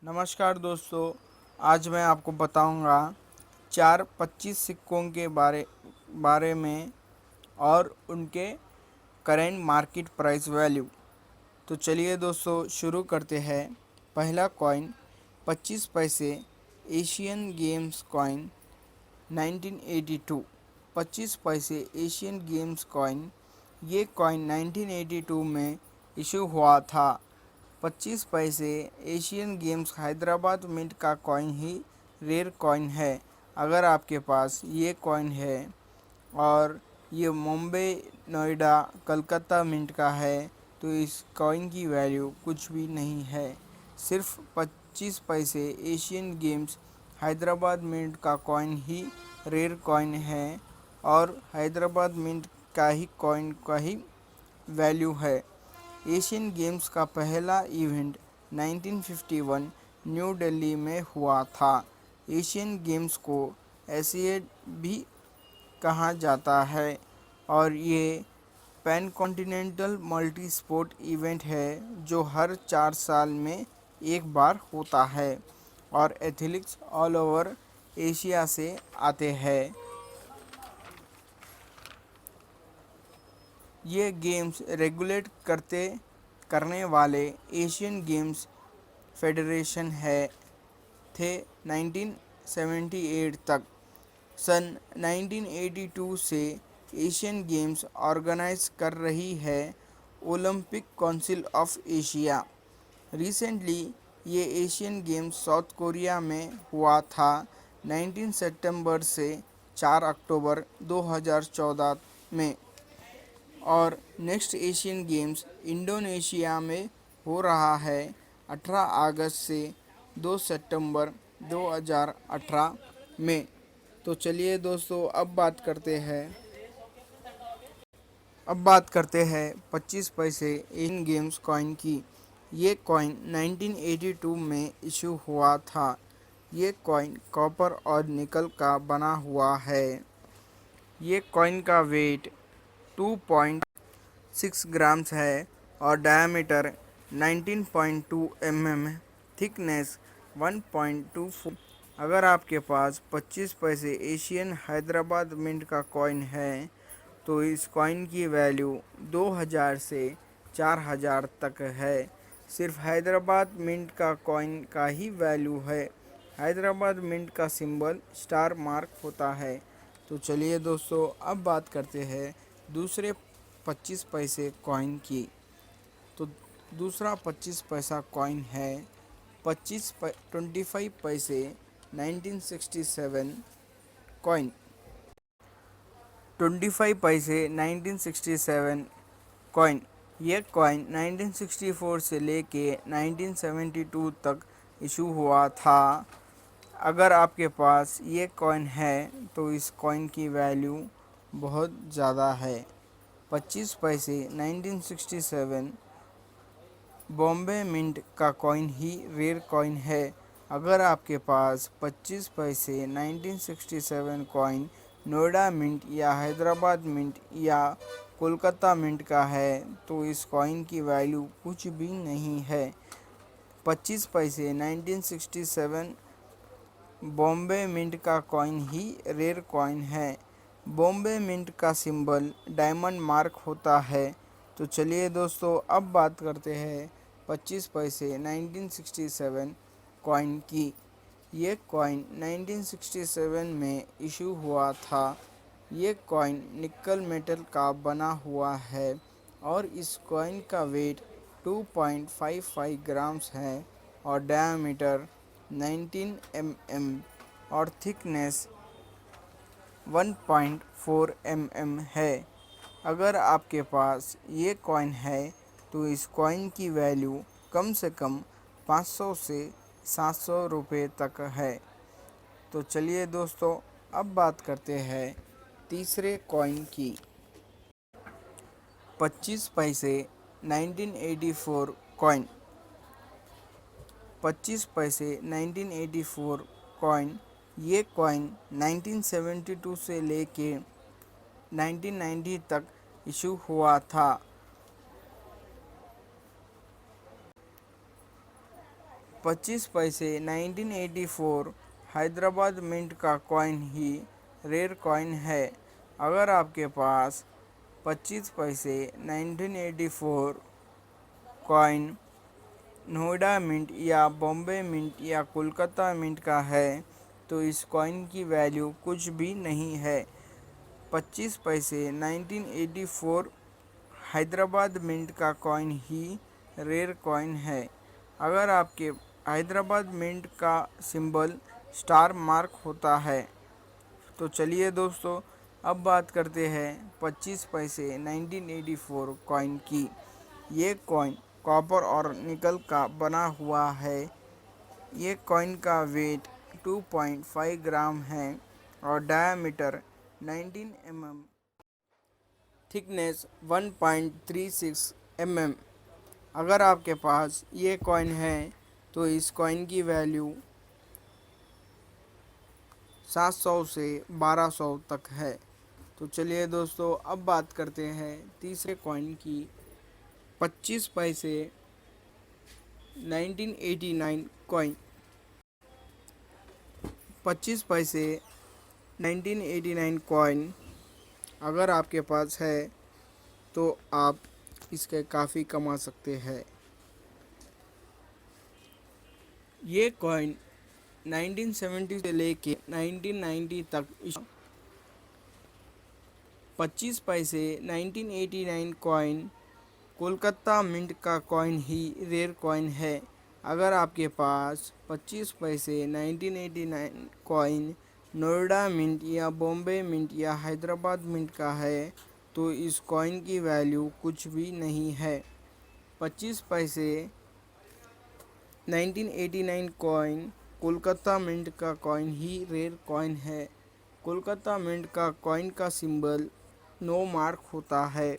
नमस्कार दोस्तों। आज मैं आपको बताऊंगा चार 25 सिक्कों के बारे में और उनके करेंट मार्केट प्राइस वैल्यू। तो चलिए दोस्तों शुरू करते हैं। पहला कॉइन 25 पैसे एशियन गेम्स कॉइन 1982। 25 पैसे एशियन गेम्स कॉइन। ये कॉइन 1982 में इशू हुआ था। 25 पैसे एशियन गेम्स हैदराबाद मिंट का कॉइन ही रेयर कॉइन है। अगर आपके पास ये कॉइन है और ये मुंबई, नोएडा, कलकत्ता मिंट का है तो इस कॉइन की वैल्यू कुछ भी नहीं है। सिर्फ 25 पैसे एशियन गेम्स हैदराबाद मिंट का कॉइन ही रेयर कॉइन है और हैदराबाद मिंट का ही कॉइन का ही वैल्यू है। एशियन गेम्स का पहला इवेंट 1951 न्यू दिल्ली में हुआ था। एशियन गेम्स को एशिएड भी कहा जाता है और ये pan continental multi sport event है जो हर 4 साल में एक बार होता है और एथलीट्स ऑल ओवर एशिया से आते हैं। ये गेम्स रेगुलेट करने वाले एशियन गेम्स फेडरेशन है थे 1978 तक। सन 1982 से एशियन गेम्स ऑर्गेनाइज कर रही है Olympic council of Asia. Recently ये एशियन गेम्स साउथ कोरिया में हुआ था 19 सितंबर से 4 अक्टूबर 2014 में और नेक्स्ट एशियन गेम्स इंडोनेशिया में हो रहा है 18 अगस्त से 2 सितंबर 2018 में। तो चलिए दोस्तों अब बात करते हैं 25 पैसे एशियन गेम्स कॉइन की। ये कॉइन 1982 में इशू हुआ था। ये कॉइन कॉपर और निकल का बना हुआ है। ये कॉइन का वेट 2.6 ग्राम्स है और डायमीटर 19.2 mm, थिकनेस 1.24। अगर आपके पास 25 पैसे एशियन हैदराबाद मिंट का कॉइन है तो इस कॉइन की वैल्यू 2000 से 4000 तक है। सिर्फ हैदराबाद मिंट का कॉइन का ही वैल्यू है। हैदराबाद मिंट का सिंबल स्टार मार्क होता है। तो चलिए दोस्तों अब बात करते हैं दूसरे 25 पैसे कॉइन की। तो दूसरा 25 पैसा कॉइन है 25 पैसे 1967 कॉइन। 25 पैसे 1967 कॉइन। यह कॉइन 1964 से लेके 1972 तक इशू हुआ था। अगर आपके पास ये कॉइन है तो इस कॉइन की वैल्यू बहुत ज़्यादा है। 25 पैसे 1967 बॉम्बे मिंट का कॉइन ही रेयर कॉइन है। अगर आपके पास 25 पैसे 1967 कॉइन नोएडा मिंट या हैदराबाद मिंट या कोलकाता मिंट का है तो इस कॉइन की वैल्यू कुछ भी नहीं है। 25 पैसे 1967 बॉम्बे मिंट का कॉइन ही रेयर कॉइन है। बॉम्बे मिंट का सिंबल डायमंड मार्क होता है। तो चलिए दोस्तों अब बात करते हैं 25 पैसे 1967 कॉइन की। ये कॉइन 1967 में इशू हुआ था। ये कॉइन निकल मेटल का बना हुआ है और इस कॉइन का वेट 2.55 ग्राम्स है और डायमीटर 19 mm और थिकनेस 1.4 mm है। अगर आपके पास ये कॉइन है तो इस कॉइन की वैल्यू कम से कम 500 से 700 रुपये तक है। तो चलिए दोस्तों अब बात करते हैं तीसरे कॉइन की। 25 पैसे 1984 कॉइन। 25 पैसे 1984 कॉइन। ये कॉइन 1972 से लेके 1990 तक इशू हुआ था। 25 पैसे 1984 हैदराबाद मिंट का कॉइन ही रेयर कॉइन है। अगर आपके पास 25 पैसे 1984 कॉइन नोएडा मिंट या बॉम्बे मिंट या कोलकाता मिंट का है तो इस कॉइन की वैल्यू कुछ भी नहीं है। 25 पैसे 1984 हैदराबाद मिंट का कॉइन ही रेयर कॉइन है। अगर आपके हैदराबाद मिंट का सिंबल स्टार मार्क होता है। तो चलिए दोस्तों, अब बात करते हैं 25 पैसे 1984 कॉइन की। ये कॉइन कॉपर और निकल का बना हुआ है। ये कॉइन का वेट 2.5 ग्राम है और डायमीटर 19 mm, थिकनेस 1.36 mm। अगर आपके पास ये कॉइन है तो इस कॉइन की वैल्यू 700 से 1200 तक है। तो चलिए दोस्तों, अब बात करते हैं तीसरे कॉइन की। 25 पैसे 1989 कॉइन। 25 पैसे 1989 कॉइन अगर आपके पास है तो आप इसके काफ़ी कमा सकते हैं। ये कॉइन 1970 से लेके 1990 तक 25 पैसे 1989 कॉइन कोलकाता मिंट का कॉइन ही रेयर कॉइन है। अगर आपके पास 25 पैसे 1989 कॉइन नोएडा मिंट या बॉम्बे मिंट या हैदराबाद मिंट का है तो इस कॉइन की वैल्यू कुछ भी नहीं है। 25 पैसे 1989 कॉइन कोलकाता मिंट का कॉइन ही रेयर कॉइन है। कोलकाता मिंट का कॉइन का सिंबल नो मार्क होता है।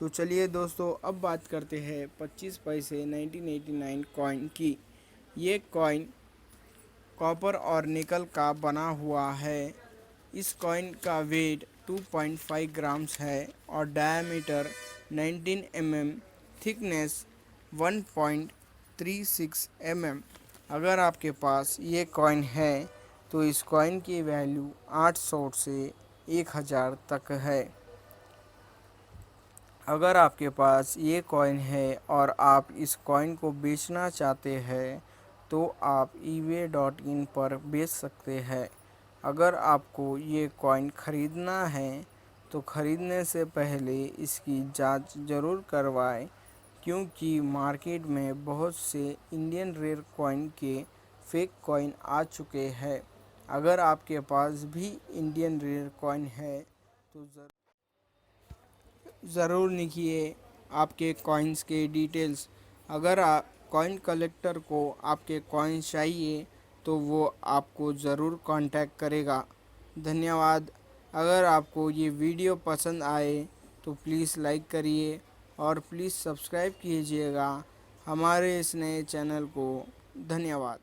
तो चलिए दोस्तों, अब बात करते हैं 25 पैसे 1989 कॉइन की। ये कॉइन कॉपर और निकल का बना हुआ है। इस कॉइन का वेट 2.5 ग्राम्स है और डायमीटर 19 mm, थिकनेस 1.36 mm। अगर आपके पास ये कॉइन है तो इस कॉइन की वैल्यू 800 से 1000 तक है। अगर आपके पास ये कॉइन है और आप इस कॉइन को बेचना चाहते हैं तो आप ebay.in पर बेच सकते हैं। अगर आपको ये कॉइन ख़रीदना है तो ख़रीदने से पहले इसकी जांच ज़रूर करवाएं, क्योंकि मार्केट में बहुत से इंडियन रेयर कॉइन के फेक कॉइन आ चुके हैं। अगर आपके पास भी इंडियन रेयर कॉइन है तो ज़रूर लिखिए आपके कॉइन्स के डिटेल्स। अगर आप कॉइन कलेक्टर को आपके कॉइन्स चाहिए तो वो आपको ज़रूर कांटेक्ट करेगा। धन्यवाद। अगर आपको ये वीडियो पसंद आए तो प्लीज़ लाइक करिए और प्लीज़ सब्सक्राइब कीजिएगा हमारे इस नए चैनल को। धन्यवाद।